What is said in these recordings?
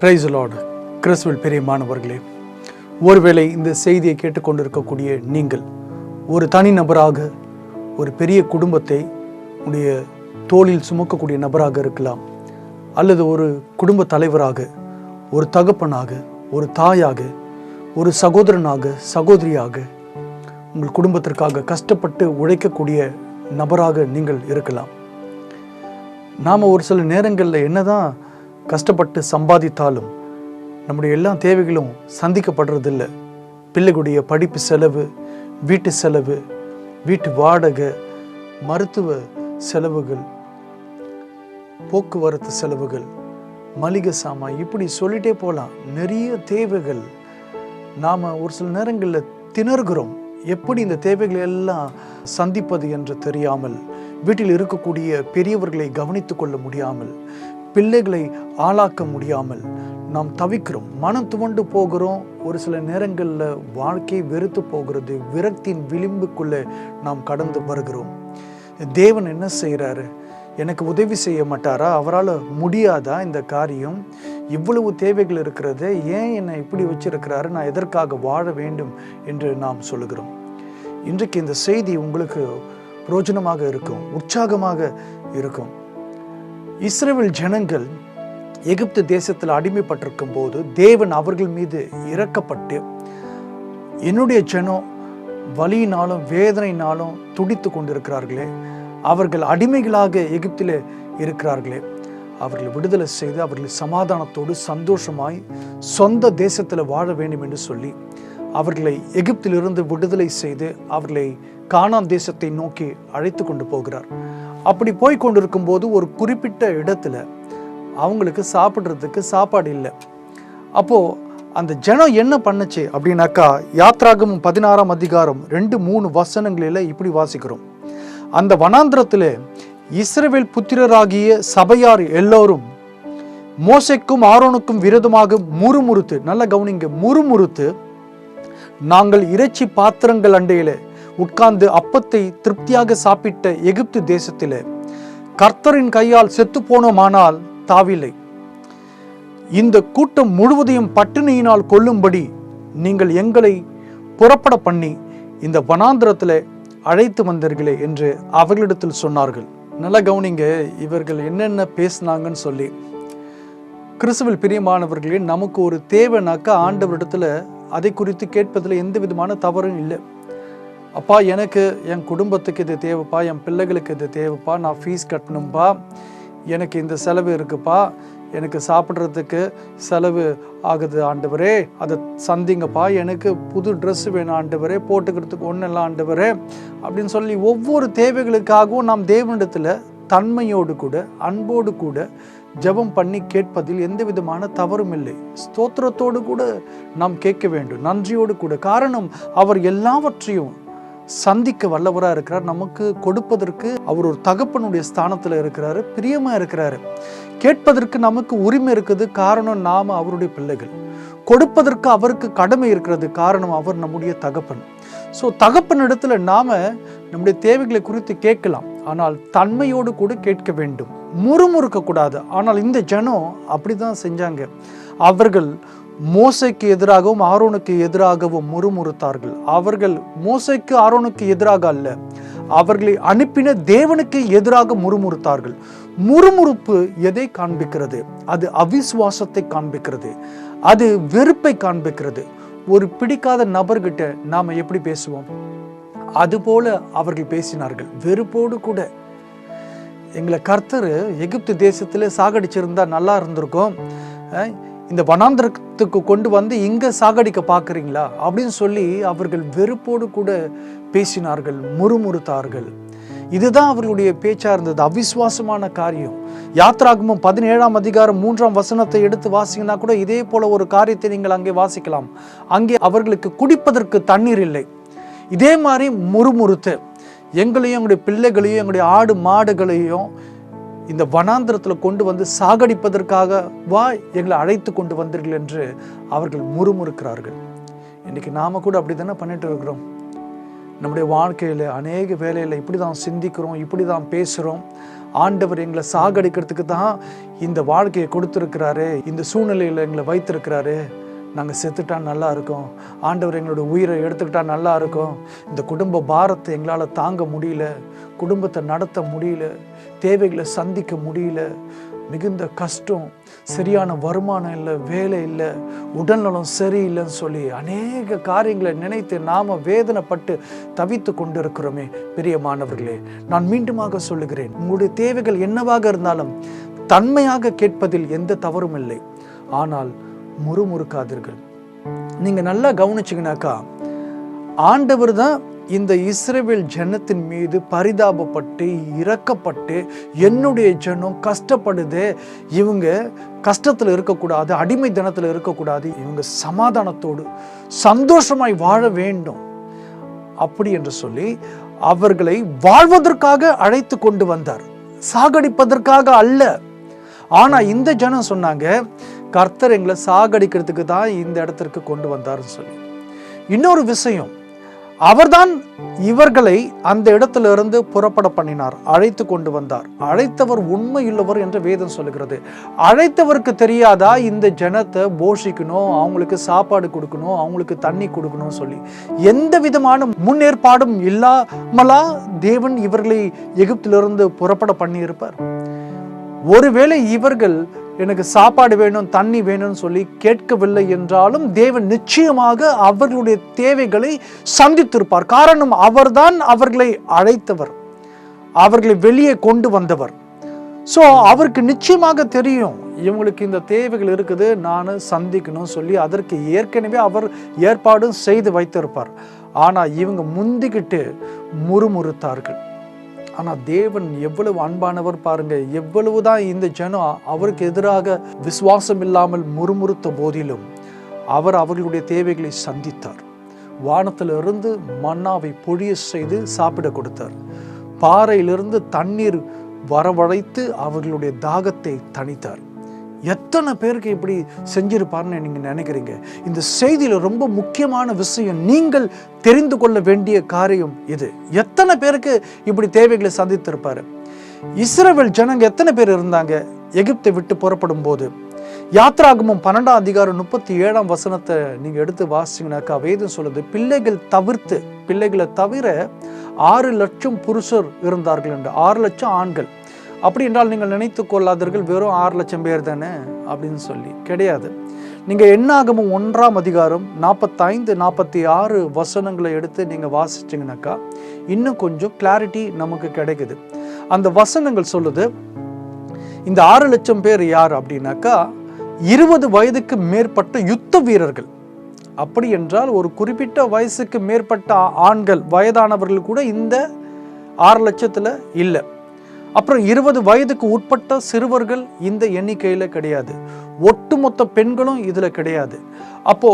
Praise the Lord. கிறிஸ்துவில் பிரியமானவர்களே, ஒருவேளை இந்த செய்தியை கேட்டுக்கொண்டிருக்கக்கூடிய நீங்கள் ஒரு தனி நபராக, ஒரு பெரிய குடும்பத்தை உடைய தோளில் சுமக்கக்கூடிய நபராக இருக்கலாம், அல்லது ஒரு குடும்ப தலைவராக, ஒரு தகப்பனாக, ஒரு தாயாக, ஒரு சகோதரனாக, சகோதரியாக, உங்கள் குடும்பத்திற்காக கஷ்டப்பட்டு உழைக்கக்கூடிய நபராக நீங்கள் இருக்கலாம். நாம் ஒரு சில நேரங்களில் என்னதான் கஷ்டப்பட்டு சம்பாதித்தாலும் நம்முடைய எல்லா தேவைகளும் சந்திக்கப்படுறதில்லை. பிள்ளைகளுடைய படிப்பு செலவு, வீட்டு செலவு, வீட்டு வாடகை, மருத்துவ செலவுகள், போக்குவரத்து செலவுகள், மளிகை சாமான், இப்படி சொல்லிட்டே போகலாம். நிறைய தேவைகள். நாம் ஒரு சில நேரங்களில் திணறுகிறோம். எப்படி இந்த தேவைகளை எல்லாம் சந்திப்பது என்று தெரியாமல், வீட்டில் இருக்கக்கூடிய பெரியவர்களை கவனித்து கொள்ள முடியாமல், பிள்ளைகளை ஆளாக்க முடியாமல் நாம் தவிக்கிறோம். மனம் துவண்டு போகிறோம். ஒரு சில நேரங்களில் வாழ்க்கை வெறுத்து போகிறது. விரக்தியின் விளிம்புக்குள்ளே நாம் கடந்து வருகிறோம். தேவன் என்ன செய்கிறாரு? எனக்கு உதவி செய்ய மாட்டாரா? அவரால் முடியாதா இந்த காரியம்? இவ்வளவு தேவைகள் இருக்கிறது, ஏன் என்னை இப்படி வச்சிருக்கிறாரு? நான் எதற்காக வாழ வேண்டும் என்று நாம் சொல்லுகிறோம். இன்றைக்கு இந்த செய்தி உங்களுக்கு பிரயோஜனமாக இருக்கும், உற்சாகமாக இருக்கும். இஸ்ரவேல் ஜனங்கள் எகிப்து தேசத்தில் அடிமைப்பட்டிருக்கும் போது தேவன் அவர்கள் மீது இரக்கப்பட்டு, என்னுடைய ஜனம் வலியினாலும் வேதனையினாலும் துடித்து கொண்டிருக்கிறார்களே, அவர்கள் அடிமைகளாக எகிப்தில் இருக்கிறார்களே, அவர்களை விடுதலை செய்து அவர்களை சமாதானத்தோடு சந்தோஷமாய் சொந்த தேசத்தில் வாழ வேண்டும் என்று சொல்லி அவர்களை எகிப்திலிருந்து விடுதலை செய்து அவர்களை கானான் தேசத்தை நோக்கி அழைத்து கொண்டு போகிறார். அப்படி போய் கொண்டிருக்கும் போது ஒரு குறிப்பிட்ட இடத்துல அவங்களுக்கு சாப்பிட்றதுக்கு சாப்பாடு இல்லை. அப்போது அந்த ஜனம் என்ன பண்ணுச்சு அப்படின்னாக்கா, யாத்ராகமம் 16ஆம் அதிகாரம் 2-3 வசனங்களில் இப்படி வாசிக்கிறோம். அந்த வனாந்திரத்தில் இஸ்ரவேல் புத்திரராகிய சபையார் எல்லோரும் மோசேக்கும் ஆரோனுக்கும் விரோதமாக முறுமுறுத்து, நல்ல கவனிங்க, முறுமுறுத்து, நாங்கள் இறைச்சி பாத்திரங்கள் அண்டையில் உட்கார்ந்து அப்பத்தை திருப்தியாக சாப்பிட்ட எகிப்து தேசத்திலே கர்த்தரின் கையால் செத்து போனோமானால் தாவில்லை. இந்த கூட்டம் முழுவதையும் பட்டினியினால் கொல்லும்படி நீங்கள் எங்களை புறப்பட பண்ணி இந்த வனாந்திரத்தில் அழைத்து வந்தீர்களே என்று அவர்களிடத்தில் சொன்னார்கள். நல்ல கவனிங்க, இவர்கள் என்னென்ன பேசினாங்கன்னு சொல்லி. கிறிஸ்துவில் பிரியமானவர்களே, நமக்கு ஒரு தேவைனாக்கா ஆண்டவரிடத்துல அதை குறித்து கேட்பதில் எந்த விதமான தவறும் இல்லை. அப்பா, எனக்கு என் குடும்பத்துக்கு இது தேவைப்பா, என் பிள்ளைகளுக்கு இது தேவைப்பா, நான் ஃபீஸ் கட்டணும்பா, எனக்கு இந்த செலவு இருக்குப்பா, எனக்கு சாப்பிட்றதுக்கு செலவு ஆகுது ஆண்டவரே, அதை சந்திங்கப்பா, எனக்கு புது ட்ரெஸ் வேணும் ஆண்டவரே, போட்டுக்கிறதுக்கு ஒன்றும் இல்லை ஆண்டவரே அப்படின்னு சொல்லி ஒவ்வொரு தேவைகளுக்காகவும் நாம் தேவனிடத்தில் தன்மையோடு கூட அன்போடு கூட ஜெபம் பண்ணி கேட்பதில் எந்த விதமான தவறும் இல்லை. ஸ்தோத்திரத்தோடு கூட நாம் கேட்க வேண்டும், நன்றியோடு கூட. காரணம், அவர் எல்லாவற்றையும் சந்திக்க வல்லவராக இருக்கிறார். நமக்கு கொடுப்பதற்கு அவர் ஒரு தகப்பனுடைய ஸ்தானத்தில் இருக்கிறாரு, பிரியமாக இருக்கிறாரு. கேட்பதற்கு நமக்கு உரிமை இருக்குது. காரணம், நாம் அவருடைய பிள்ளைகள். கொடுப்பதற்கு அவருக்கு கடமை இருக்கிறது. காரணம், அவர் நம்முடைய தகப்பன். ஸோ தகப்பனிடத்துல நாம நம்முடைய தேவைகளை குறித்து கேட்கலாம், ஆனால் தன்மையோடு கூட கேட்க வேண்டும், முறுமுறுக்க கூடாது. ஆனால் இந்த ஜனம் அப்படிதான் செஞ்சாங்க. அவர்கள் மோசேக்கு எதிராகவும் ஆரோனுக்கு எதிராகவும் முறுமுறுத்தார்கள். அவர்கள் மோசேக்கு ஆரோனுக்கு எதிராக அல்ல, அவர்களை அனுப்பின தேவனுக்கு எதிராக முறுமுறுத்தார்கள். முறுமுறுப்பு எதை காண்பிக்கிறது? அது அவிசுவாசத்தை காண்பிக்கிறது, அது வெறுப்பை காண்பிக்கிறது. ஒரு பிடிக்காத நபர்கிட்ட நாம எப்படி பேசுவோம்? அதுபோல அவர்கள் பேசினார்கள், வெறுப்போடு கூட. எங்களை கர்த்தர் எகிப்து தேசத்துல சாகடிச்சிருந்தா நல்லா இருந்திருக்கும், இந்த வனாந்திரத்துக்கு கொண்டு வந்து இங்க சாகடிக்க பார்க்குறீங்களா அப்படின்னு சொல்லி அவர்கள் வெறுப்போடு கூட பேசினார்கள், முறுமுறுத்தார்கள். இதுதான் அவர்களுடைய பேச்சா இருந்தது, அவிசுவாசமான காரியம். யாத்ராகமம் 17ஆம் அதிகாரம் 3ஆம் வசனத்தை எடுத்து வாசிங்கன்னா கூட இதே போல ஒரு காரியத்தை நீங்கள் அங்கே வாசிக்கலாம். அங்கே அவர்களுக்கு குடிப்பதற்கு தண்ணீர் இல்லை. இதே மாதிரி முறுமுறுத்து எங்களையும் எங்களுடைய பிள்ளைகளையும் எங்களுடைய ஆடு மாடுகளையும் இந்த வனாந்திரத்தில் கொண்டு வந்து சாகடிப்பதற்காக வா எங்களை அழைத்து கொண்டு வந்தீர்கள் என்று அவர்கள் முறுமுறுக்கிறார்கள். இன்னைக்கு நாம கூட அப்படி தானே பண்ணிட்டு இருக்கிறோம். நம்முடைய வாழ்க்கையில் அநேக வேலையில் இப்படி தான் சிந்திக்கிறோம், இப்படி தான் பேசுகிறோம். ஆண்டவர் எங்களை சாகடிக்கிறதுக்கு தான் இந்த வாழ்க்கையை கொடுத்துருக்கிறாரு, இந்த சூழ்நிலையில் எங்களை வைத்திருக்கிறாரு. நாங்கள் செத்துட்டா நல்லா இருக்கும், ஆண்டவர் எங்களோட உயிரை எடுத்துக்கிட்டா நல்லா இருக்கும், இந்த குடும்ப பாரத்தை எங்களால் தாங்க முடியல, குடும்பத்தை நடத்த முடியல, தேவைகளை சந்திக்க முடியல, மிகுந்த கஷ்டம், சரியான வருமானம் இல்லை, வேலை இல்லை, உடல்நலம் சரியில்லைன்னு சொல்லி அநேக காரியங்களை நினைத்து நாம் வேதனைப்பட்டு தவித்து கொண்டு இருக்கிறோமே. பிரியமானவர்களே, நான் மீண்டுமாக சொல்லுகிறேன், உங்களுடைய தேவைகள் என்னவாக இருந்தாலும் தன்மையாக கேட்பதில் எந்த தவறும் இல்லை. ஆனால் முறுமுறுக்காதீர்கள். நீங்க நல்லா கவனிச்சிங்கனாக்கா, ஆண்டவர் தான் இந்த இஸ்ரவேல் ஜனத்தின் மீது பரிதாபப்பட்டு இரக்கப்பட்டு, என்னுடைய ஜனம் கஷ்டப்படுது, இவங்க கஷ்டத்தில் இருக்கக்கூடாது, அடிமை தினத்தில் இருக்கக்கூடாது, இவங்க சமாதானத்தோடு சந்தோஷமாய் வாழ வேண்டும் அப்படி என்று சொல்லி அவர்களை வாழ்வதற்காக அழைத்து கொண்டு வந்தார், சாகடிப்பதற்காக அல்ல. ஆனா இந்த ஜனம் சொன்னாங்க, கர்த்தர் எங்களை சாகடிக்கிறதுக்கு தான் இந்த இடத்திற்கு கொண்டு வந்தார்னு சொல்லி. இன்னொரு விஷயம், அவர்தான் இவர்களை அந்த இடத்துல இருந்து புறப்பட பண்ணினார், அழைத்து கொண்டு வந்தார். அழைத்தவர் உண்மையுள்ளவர் என்று வேதம் சொல்லுகிறது. அழைத்தவருக்கு தெரியாதா இந்த ஜனத்தை போஷிக்கணும், அவங்களுக்கு சாப்பாடு கொடுக்கணும், அவங்களுக்கு தண்ணி கொடுக்கணும் சொல்லி? எந்த விதமான முன்னேற்பாடும் இல்லாமலா தேவன் இவர்களை எகிப்திலிருந்து புறப்பட பண்ணி இருப்பார்? ஒருவேளை இவர்கள் எனக்கு சாப்பாடு வேணும், தண்ணி வேணும்னு சொல்லி கேட்கவில்லை என்றாலும் தேவன் நிச்சயமாக அவர்களுடைய தேவைகளை சந்தித்திருப்பார். காரணம், அவர்தான் அவர்களை அழைத்தவர், அவர்களை வெளியே கொண்டு வந்தவர். ஸோ அவருக்கு நிச்சயமாக தெரியும் இவங்களுக்கு இந்த தேவைகள் இருக்குது, நான் சந்திக்கணும் சொல்லி அதற்கு ஏற்கனவே அவர் ஏற்பாடும் செய்து வைத்திருப்பார். ஆனால் இவங்க முந்திக்கிட்டு முறுமுறுத்தார்கள். ஆனால் தேவன் எவ்வளவு அன்பானவர் பாருங்க. எவ்வளவுதான் இந்த ஜனம் அவருக்கு எதிராக விசுவாசம் இல்லாமல் முறுமுறுத்த போதிலும் அவர் அவர்களுடைய தேவைகளை சந்தித்தார். வானத்திலிருந்து மன்னாவை பொழிய செய்து சாப்பிட கொடுத்தார். பாறையிலிருந்து தண்ணீர் வரவழைத்து அவர்களுடைய தாகத்தை தணித்தார். எத்தனை பேருக்கு இப்படி செஞ்சிருப்பார்னு நீங்க நினைக்கிறீங்க? இந்த செய்தியில ரொம்ப முக்கியமான விஷயம், நீங்கள் தெரிந்து கொள்ள வேண்டிய காரியம் இது. எத்தனை பேருக்கு இப்படி தேவைகளை சந்தித்திருப்பாரு? இஸ்ரவேல் ஜனங்க எத்தனை பேர் இருந்தாங்க எகிப்தை விட்டு புறப்படும் போது? யாத்ராகமம் 12ஆம் அதிகாரம் 37ஆம் வசனத்தை நீங்க எடுத்து வாசிங்கனாக்கா வேதம் சொல்லுது, பிள்ளைகளை தவிர 6 லட்சம் புருஷர் இருந்தார்கள் என்று. 6 லட்சம் ஆண்கள். அப்படி என்றால் நீங்கள் நினைத்து கொள்ளாதீர்கள் வெறும் 6 லட்சம் பேர் தானே அப்படின்னு சொல்லி. கிடையாது. நீங்க என்னாகமம் 1ஆம் அதிகாரம் 45, 46 வசனங்களை எடுத்து நீங்க வாசிச்சிங்கனாக்கா இன்னும் கொஞ்சம் கிளாரிட்டி நமக்கு கிடைக்குது. அந்த வசனங்கள் சொல்லுது, இந்த 6 லட்சம் பேர் யார் அப்படின்னாக்கா 20 வயதுக்கு மேற்பட்ட யுத்த வீரர்கள். அப்படி என்றால் ஒரு குறிப்பிட்ட வயசுக்கு மேற்பட்ட ஆண்கள், வயதானவர்கள் கூட இந்த 6 லட்சத்துல இல்லை. அப்புறம் 20 வயதுக்கு உட்பட்ட சிறுவர்கள் இந்த எண்ணிக்கையில கிடையாது. ஒட்டுமொத்த பெண்களும் இதுல கிடையாது. அப்போ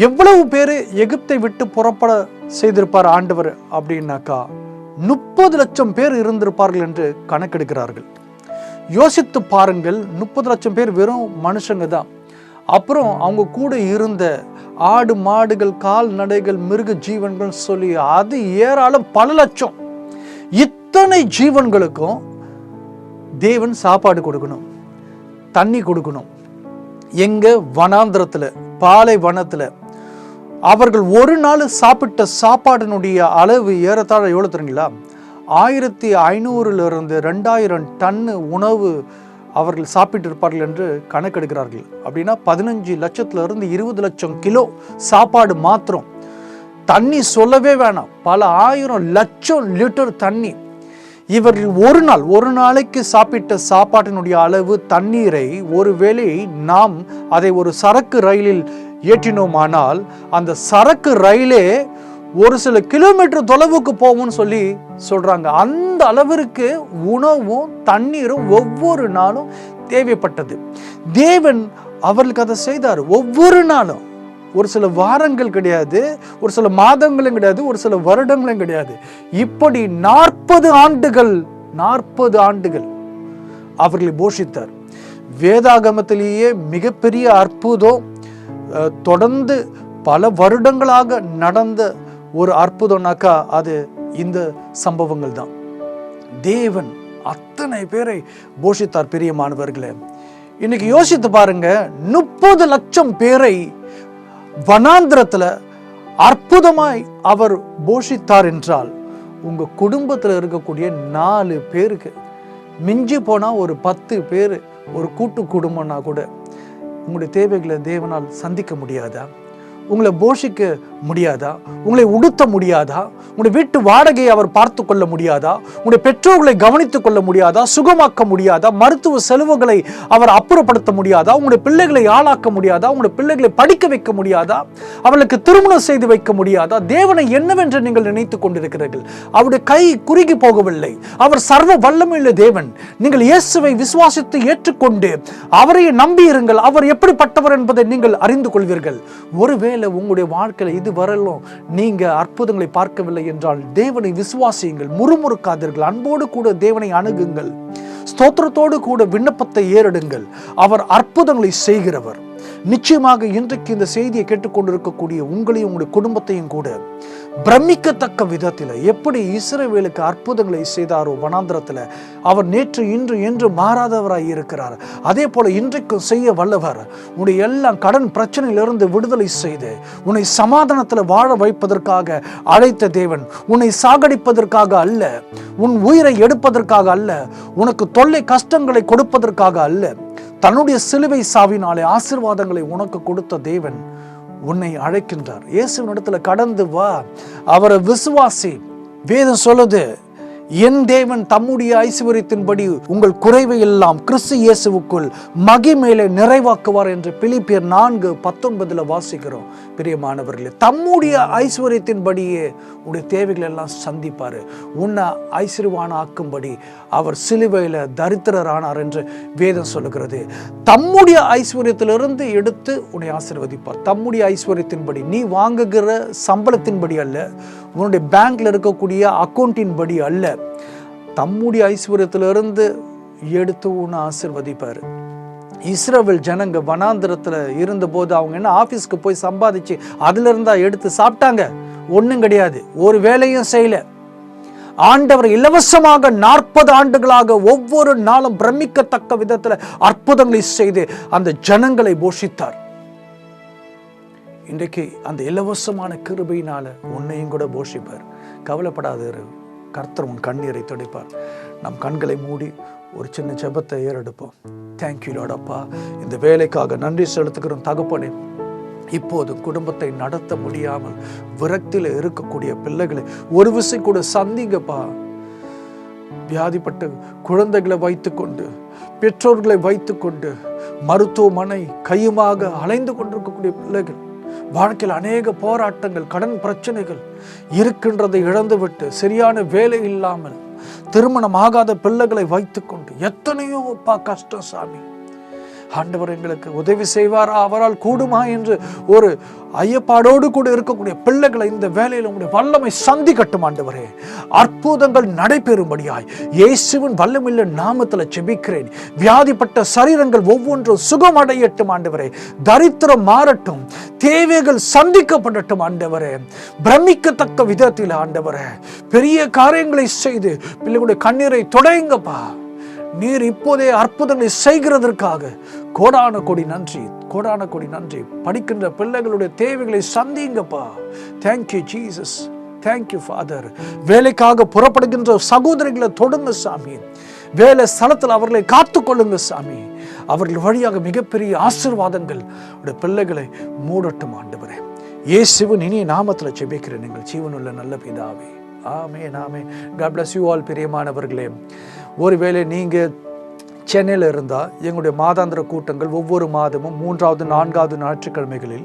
எவ்வளவு பேரு எகிப்தை விட்டு புறப்பட செய்திருப்பார் ஆண்டவர் அப்படின்னாக்கா 30 லட்சம் பேர் இருந்திருப்பார்கள் என்று கணக்கெடுக்கிறார்கள். யோசித்து பாருங்கள், 30 லட்சம் பேர் வெறும் மனுஷங்க தான். அப்புறம் அவங்க கூட இருந்த ஆடு மாடுகள், கால்நடைகள், மிருக ஜீவன்கள் சொல்லி அது ஏராளம், பல லட்சம். இத்தனை ஜீவன்களுக்கும் தேவன் சாப்பாடு கொடுக்கணும், தண்ணி கொடுக்கணும். எங்க? வனாந்திரத்துல, பாலை வனத்துல. அவர்கள் ஒரு நாள் சாப்பிட்ட சாப்பாட்டினுடைய அளவு ஏறத்தாழ எவ்வளவு தெரியுங்களா? 1500 to 2000 டன்னு உணவு அவர்கள் சாப்பிட்டு இருப்பார்கள் என்று கணக்கெடுக்கிறார்கள். அப்படின்னா 15 லட்சத்திலிருந்து 20 லட்சம் கிலோ சாப்பாடு மாத்திரம். தண்ணி சொல்லவே வேணாம், பல 1000 லட்சம் லிட்டர் தண்ணி. இவர்கள் ஒரு நாளைக்கு சாப்பிட்ட சாப்பாட்டினுடைய அளவு தண்ணீரை ஒருவேளை நாம் அதை ஒரு சரக்கு ரயிலில் ஏற்றினோமானால் அந்த சரக்கு ரயிலே ஒரு சில கிலோமீட்டர் தொலைவுக்கு போகும்னு சொல்லி சொல்றாங்க. அந்த அளவிற்கு உணவும் தண்ணீரும் ஒவ்வொரு நாளும் தேவைப்பட்டது. தேவன் அவர்களுக்கு அதை செய்தார். ஒவ்வொரு நாளும், ஒரு சில வாரங்கள் கிடையாது, ஒரு சில மாதங்களும் கிடையாது, ஒரு சில வருடங்களும் கிடையாது. இப்படி 40 ஆண்டுகள் அவர்களை போஷித்தார். வேதாகமத்திலேயே மிகப்பெரிய அற்புதம், தொடர்ந்து பல வருடங்களாக நடந்த ஒரு அற்புதம்னாக்கா அது இந்த சம்பவங்கள் தான். தேவன் அத்தனை பேரை போஷித்தார். பிரியமானவர்களே, இன்னைக்கு யோசித்து பாருங்க, 30 லட்சம் பேரை வனாந்திரத்துல அற்புதமாய் அவர் போஷித்தார் என்றால், உங்க குடும்பத்தில் இருக்கக்கூடிய 4 பேருக்கு, மிஞ்சி போனா ஒரு 10 பேர் ஒரு கூட்டு குடும்பம்னா கூட உங்களுடைய தேவைகளை தேவனால் சந்திக்க முடியாதா? உங்களை போஷிக்க முடியாதா? உங்களை உடுத்த முடியாதா? உங்களுடைய வீட்டு வாடகையை அவர் பார்த்து கொள்ள முடியாதா? உங்களுடைய பெற்றோர்களை கவனித்துக் கொள்ள முடியாதா? சுகமாக்க முடியாதா? மருத்துவ செலவுகளை அவர் அப்புறப்படுத்த முடியாதா? உங்களுடைய பிள்ளைகளை ஆளாக்க முடியாதா? உங்களுடைய பிள்ளைகளை படிக்க வைக்க முடியாதா? அவளுக்கு திருமணம் செய்து வைக்க முடியாதா? தேவனை என்னவென்று நீங்கள் நினைத்துக் கொண்டிருக்கிறீர்கள். அவருடைய கை குறுகி போகவில்லை. அவர் சர்வ வல்லமையுள்ள தேவன். நீங்கள் இயேசுவை விசுவாசித்து ஏற்றுக்கொண்டு அவரை நம்பி இருங்கள். அவர் எப்படிப்பட்டவர் என்பதை நீங்கள் அறிந்து கொள்வீர்கள். ஒருவேளை உங்களுடைய வாழ்க்கையில் இதுவரையிலும் நீங்க அற்புதங்களை பார்க்கவில்லை என்றால், தேவனை விசுவாசியுங்கள், முறுமுறுக்காதீர்கள், அன்போடு கூட தேவனை அணுகுங்கள், ஸ்தோத்திரத்தோடு கூட விண்ணப்பத்தை ஏறெடுங்கள். அவர் அற்புதங்களை செய்கிறவர். நிச்சயமாக இன்றைக்கு இந்த செய்தியை கேட்டுக்கொண்டிருக்கக்கூடிய உங்களையும் உங்களுடைய குடும்பத்தையும் கூட பிரமிக்கத்தக்க விதத்தில் எப்படி இஸ்ரவேலுக்கு அற்புதங்களை செய்தாரோ வனாந்திரத்தில், அவர் நேற்று இன்று என்று மாறாதவராய் இருக்கிறார். அதே போல இன்றைக்கும் செய்ய வல்லவர். உன்னுடைய எல்லாம் கடன் பிரச்சனையிலிருந்து விடுதலை செய்து உன்னை சமாதானத்தில் வாழ வைப்பதற்காக அழைத்த தேவன். உன்னை சாகடிப்பதற்காக அல்ல, உன் உயிரை எடுப்பதற்காக அல்ல, உனக்கு தொல்லை கஷ்டங்களை கொடுப்பதற்காக அல்ல, தன்னுடைய சிலுவை சாவினாலே ஆசீர்வாதங்களை உனக்கு கொடுத்த தேவன் உன்னை அழைக்கின்றார். இயேசுவின் இடத்துல கடந்து வா, அவரை விசுவாசி. வேதம் சொல்லுது, என் தேவன் தம்முடைய ஐஸ்வரியத்தின்படி உங்கள் குறைவை எல்லாம் கிறிஸ்து இயேசுவுக்குள் மகிமையிலே நிறைவாக்குவார் என்று பிலிப்பியர் 4:19 வாசிக்கிறோம். பிரியமானவர்களே, தம்முடைய ஐஸ்வரியத்தின்படியே உடைய தேவைகள் எல்லாம் சந்திப்பாரு. உன்னை ஐஸ்வர்யவான் ஆக்கும்படி அவர் சிலுவையில தரித்திரரானார் என்று வேதம் சொல்லுகிறது. தம்முடைய ஐஸ்வர்யத்திலிருந்து எடுத்து உன்னை ஆசீர்வதிப்பார். தம்முடைய ஐஸ்வர்யத்தின்படி, நீ வாங்குகிற சம்பளத்தின்படி அல்ல, உன்னுடைய பேங்க்ல இருக்கக்கூடிய அக்கௌண்டின் படி அல்ல, தம்முடைய ஐஸ்வர்யத்திலிருந்து எடுத்து உன்னை ஆசீர்வதிப்பார். இஸ்ரவேல் ஜனங்க வனாந்திரத்துல இருந்தபோது அவங்க என்ன ஆபீஸ்க்கு போய் சம்பாதிச்சு அதுல இருந்தா எடுத்து சாப்பிட்டாங்க? ஒண்ணும் கிடையாது. ஒரு வேலையும் செய்யல. ஆண்டவர் இலவசமாக 40 ஆண்டுகளாக ஒவ்வொரு நாளும் பிரமிக்கத்தக்க விதத்துல அற்புதங்களை செய்து அந்த ஜனங்களை போஷித்தார். இன்றைக்கு அந்த இலவசமான கிருபையினால உன்னையும் கூட போஷிப்பார். கவலைப்படாத, கர்த்தர் உன் கண்ணீரை துடைப்பார். நம் கண்களை மூடி ஒரு சின்ன ஜெபத்தை ஏறெடுப்போம். Thank you Lord. அப்பா, இந்த வேலைக்காக நன்றி செலுத்துகிறோம் தகப்பனே. இப்போது குடும்பத்தை நடத்த முடியாமல் விரக்தியில் இருக்கக்கூடிய பிள்ளைகளை ஒரு விசை கூட சந்திங்கப்பா. வியாதிப்பட்ட குழந்தைகளை வைத்துக்கொண்டு, பெற்றோர்களை வைத்துக்கொண்டு மருத்துவமனை கையுமாக அலைந்து கொண்டிருக்கக்கூடிய பிள்ளைகள், வாழ்க்கையில் அநேக போராட்டங்கள், கடன் பிரச்சனைகள் இருக்கின்றதை இழந்துவிட்டு, சரியான வேலை இல்லாமல், திருமணம் ஆகாத பிள்ளைகளை வைத்துக்கொண்டு எத்தனையோ கஷ்டம் சாமி. ஆண்டவர் எங்களுக்கு உதவி செய்வாரா, அவரால் கூடுமா என்று ஒரு ஐயப்பாடோடு கூட இருக்கக்கூடிய பிள்ளைகளை இந்த வேலையில் உங்களுடைய வல்லமை சந்திக்கட்டும் ஆண்டவரே. அற்புதங்கள் நடைபெறும்படியாய் இயேசுவின் வல்லமையுள்ள நாமத்தில் ஜெபிக்கிறேன். வியாதிப்பட்ட சரீரங்கள் ஒவ்வொன்றும் சுகமடையட்டும் ஆண்டவரே. தரித்திரம் மாறட்டும், தேவைகள் சந்திக்கப்படட்டும் ஆண்டவரே. பிரமிக்கத்தக்க விதத்தில் ஆண்டவரே பெரிய காரியங்களை செய்து பிள்ளைகளுடைய கண்ணீரை தொடையுங்கப்பா. நீர் இப்போதே அற்புதங்களை செய்கிறதற்காக கோடான கோடி நன்றி, கோடான கோடி நன்றி. படிக்கின்ற பிள்ளைகளுடைய தேவைகளை சந்திங்கப்பா. Thank you Jesus, thank you father. வேலைக்காக புறப்படுகின்ற சகோதரிகளை தொடுங்க சாமி. வேலை ஸ்தலத்தில் அவர்களை காத்துக்கொள்ளுங்க சாமி. அவர்கள் வழியாக மிகப்பெரிய ஆசீர்வாதங்கள் பிள்ளைகளை மூடட்டும் ஆண்டவரே. இயேசுவின் இனிய நாமத்தில் ஜெபிக்கிறேன் எங்கள் ஜீவனுள்ள நல்ல பிதாவே. ஆமென், ஆமென். God bless you all. பிரியமானவர்களே, ஒருவேளை நீங்கள் சென்னையில் இருந்தால் எங்களுடைய மாதாந்திர கூட்டங்கள் ஒவ்வொரு மாதமும் 3வது 4வது ஞாயிற்றுக்கிழமைகளில்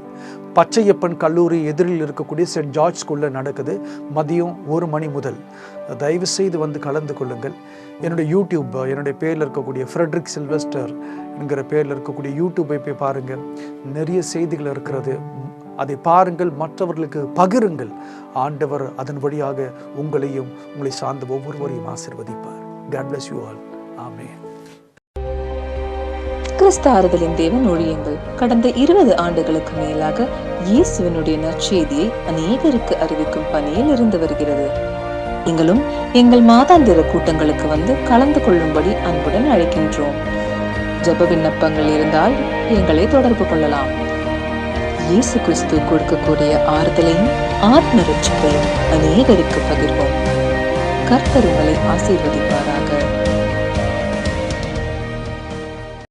பச்சையப்பன் கல்லூரி எதிரில் இருக்கக்கூடிய சென்ட் ஜார்ஜ் ஸ்கூலில் நடக்குது. மதியம் 1 மணி முதல் தயவு செய்து வந்து கலந்து கொள்ளுங்கள். என்னுடைய யூடியூப், என்னுடைய பேரில் இருக்கக்கூடிய ஃப்ரெட்ரிக் சில்வெஸ்டர் என்கிற பேரில் இருக்கக்கூடிய யூடியூப்பை போய் பாருங்கள். நிறைய செய்திகள் இருக்கிறது, அதை பாருங்கள், மற்றவர்களுக்கு பகிருங்கள். ஆண்டவர் அதன் வழியாக உங்களையும் உங்களை சார்ந்த ஒவ்வொருவரையும் ஆசீர்வதிப்பார். God bless you all. Amen. கிறிஸ்து ஆறுதலின் தேவன் ஊழியங்கள் கடந்த 20 ஆண்டுகளுக்கு மேலாக இயேசுவினுடைய நற்செய்தியை அநேகருக்கு அறிவிக்கும் பணியில் இருந்து வருகிறது. நீங்களும் எங்கள் மாதாந்திர கூட்டங்களுக்கு வந்து கலந்து கொள்ளும்படி அன்புடன் அழைக்கின்றோம். ஜெப விண்ணப்பங்கள் இருந்தால் எங்களை தொடர்பு கொள்ளலாம். இயேசு கிறிஸ்து கொடுக்கக்கூடிய ஆறுதலையும் ஆத்ம ரட்சிப்பையும் அநேகருக்கு பகிர்வோம். கர்த்தர் உங்களை ஆசீர்வதிப்பாராக.